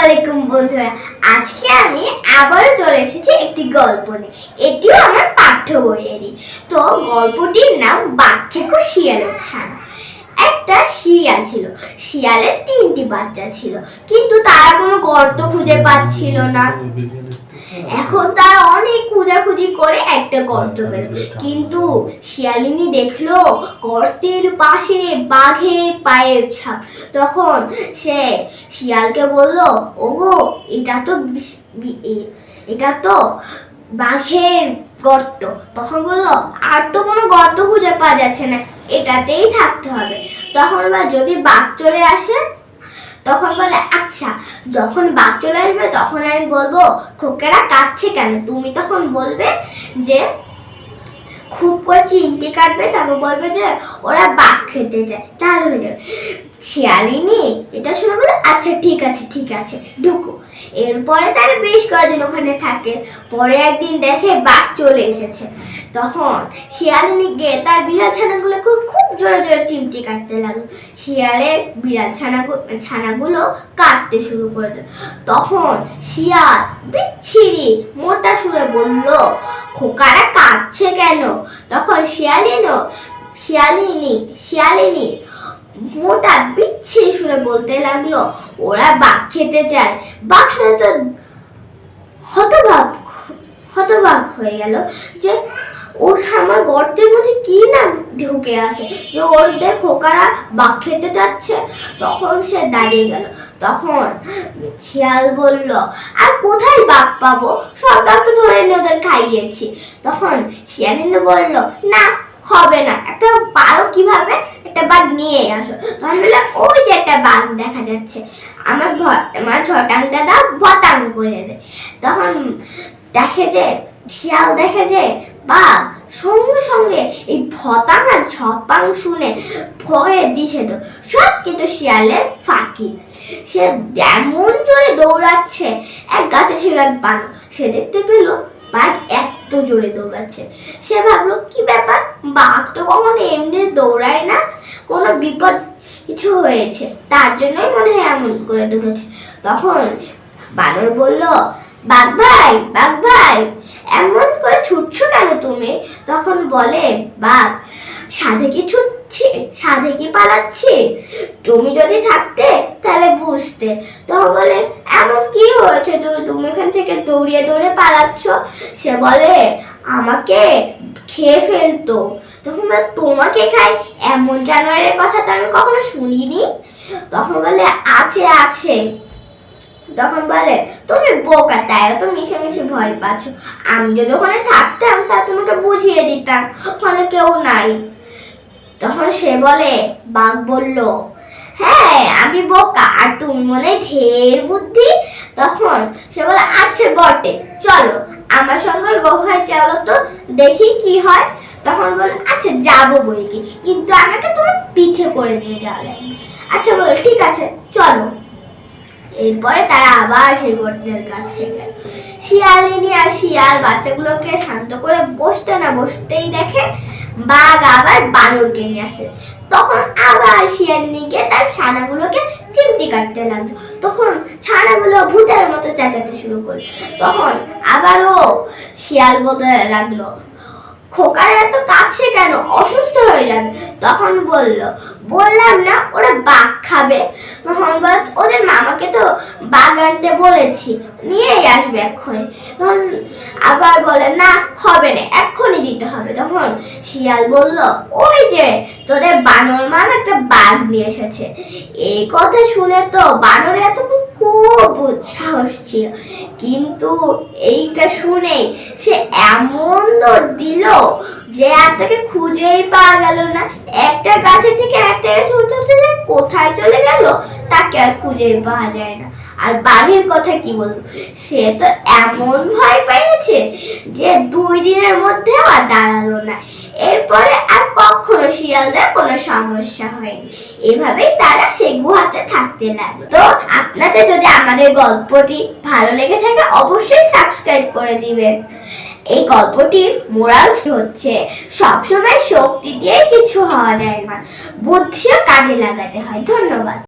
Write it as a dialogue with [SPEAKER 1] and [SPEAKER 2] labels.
[SPEAKER 1] আলাইকুম বন্ধুরা, আজকে আমি আবারও চলে এসেছি একটি গল্প নিয়ে। এটিও আমার পাঠ্য বইয়েরই। তো গল্পটির নাম বাঘ খেকো শিয়ালের ছানা। একটা শিয়াল ছিল, শিয়ালের 3টি বাচ্চা ছিল, কিন্তু তারা কোনো গর্ত খুঁজে পাচ্ছিল না। এখন তারা অনেক খোঁজাখুঁজি করে একটা গর্ত পেল, কিন্তু শিয়ালিনী দেখলো গর্তের পাশে বাঘের পায়ের ছাপ। তখন সে শিয়ালকে বলল, ওগো, এটা তো বাঘের গর্ত। তখন বললো, আর তো কোনো গর্ত খুঁজে পাওয়া যাচ্ছে না, এটাতেই থাকতে হবে। তখন যদি বাঘ চলে আসে, তখন বলে, আচ্ছা, যখন বাঘ চলে আসবে তখন আমি বলবো, খোকেরা কাঁদছে কেন? তুমি তখন বলবে যে খুব করে চিমটি কাটবে, তারপর বলবে যে ওরা বাঘ খেতে যায়, তাহলে হয়ে যাবে। শিয়ালিনী এটা শুনে বলে, আচ্ছা ঠিক আছে ঢুকো। এরপরে তারা বেশ কয়েকদিন ওখানে থাকে। পরে একদিন দেখে বাঘ চলে এসেছে। তখন শিয়ালিনী গিয়ে তার বিড়াল ছানাগুলোকে খুব জোরে জোরে চিমটি কাটতে লাগলো। শিয়ালের বিড়াল ছানাগুলো কাটতে শুরু করে দিল। তখন শিয়াল বিচ্ছিরি মোটা সুরে বলল, খোকারা কাঁদছে কেন? তখন শিয়ালিনী মোটা বিচ্ছিরি সুরে বলতে লাগলো, ওরা বাঘ খেতে যায়। বাঘ শুনে তো হতবাক হয়ে গেল যে আমার গর্তের মধ্যে কি না ঢুকে আসে যে ওদের খোকারা বাঘ খেতে যাচ্ছে। তখন সে দাঁড়িয়ে গেল। তখন শিয়াল বলল, আর কোথায় বাঘ পাবো? সব বাঘ তো ধরে এনে ওদের খাইয়েছি। তখন শিয়ালিনী বলল, না, হবে না, একটা পারো কিভাবে, একটা বাঘ নিয়ে আসো। তখন বললো, ওই যে একটা বাঘ দেখা যাচ্ছে, আমার ঝটাং দাদা বটাং করে দেয়। তখন শিয়াল দেখে যে বাঘ সঙ্গে সঙ্গে এই ভতাং আর ঝপাং শুনে ভয়ে দিছে তো সব, কিন্তু শিয়ালের ফাঁকি। সে এমন জোরে দৌড়াচ্ছে, এক গাছে ছিল এক বানর, সে দেখতে পেল বাঘ এত জোরে দৌড়াচ্ছে। সে ভাবলো, কি ব্যাপার, বাঘ তো কখনো এমনি দৌড়ায় না, কোনো বিপদ কিছু হয়েছে, তার জন্যই মনে হয় এমন করে দৌড়াচ্ছে। তখন বানর বলল, বাঘ ভাই এমন করে ছুটছো কেন তুমি? তখন বলে বাঘ, সাধে কি ছুটছি, সাধে কি পালাচ্ছি? তুমি যদি থাকতে তাহলে বুঝতে। তখন বলে, এমন কি হয়েছে তুমি এখান থেকে দৌড়িয়ে দৌড়ে পালাচ্ছ? সে বলে, আমাকে খেয়ে ফেলতো। তখন বলে, তোমাকে খাই, এমন জানোয়ারের কথা তো আমি কখনো শুনিনি। তখন বলে, আছে। তখন বলে, তুমি বোকা, তাই তো মিশে ভয় পাচ্ছ। আমি যদি ওখানে থাকতাম তা তোমাকে বুঝিয়ে দিতাম, ওখানে কেউ নাই। তখন সে বলে, বাঘ বলল, হ্যাঁ, আমি বোকা, আর তুমি মনে হয় ঢের বুদ্ধি। তখন সে বলে, আচ্ছা বটে, চলো আমার সঙ্গে গুহায় চলো তো, দেখি কি হয়। তখন বলে, আচ্ছা যাবো বই কি, কিন্তু আমাকে তোমার পিঠে করে নিয়ে যাওয়া লাগবে। আচ্ছা বলে, ঠিক আছে চলো। এরপরে তারা আবার সেই গর্তের কাছে গেল। শিয়ালিনী আর শিয়াল বাচ্চাগুলোকে শান্ত করে বসতেই দেখে বাঘ আবার বানরকে নিয়ে আসে। তখন আবার শিয়ালিনীকে তার ছানাগুলোকে চিমটি কাটতে লাগলো। তখন ছানাগুলো ভূতের মতো চেঁচাতে শুরু করলো। তখন আবারও শিয়াল বলতে লাগলো, খোকার এত কাছে কেন, অসুস্থ হয়ে যাবে। তখন বললাম না ওরা বাঘ খাবে। তখন বল, ওদের মামাকে তো বাঘ আনতে বলেছি, নিয়েই আসবে এক্ষুনি। তখন আবার বলে, না, হবে না, এক্ষুনি দিতে হবে। তখন শিয়াল বলল, ওই যে তোদের বানর মামা একটা বাঘ নিয়ে এসেছে। এই কথা শুনে তো বানরে এত খুব সাহস ছিল, কিন্তু এইটা শুনে সে এমন দৌড় দিল যে আর তাকে খুঁজেই পাওয়া গেল না। একটা গাছে থেকে একটা গাছে উঠতে কোথায় চলে গেল তাকে আর খুঁজেই পাওয়া যায় না। আর বাঘের কথা কি বলবো, সে তো এমন ভয় পেয়েছে যে 2 দিনের মধ্যে আর দাঁড়ালো না। এরপরে আর কখনো শিয়ালদের কোনো সমস্যা হয়নি। এভাবেই তারা সেই গুহাতে থাকতে লাগলো। তো আপনাদের যদি আমাদের গল্পটি ভালো লেগে থাকে অবশ্যই সাবস্ক্রাইব করে দিবেন। এই গল্পটির মোরাল হচ্ছে, সবসময় শক্তি দিয়ে কিছু হওয়া যায় না, বুদ্ধিও কাজে লাগাতে হয়। ধন্যবাদ।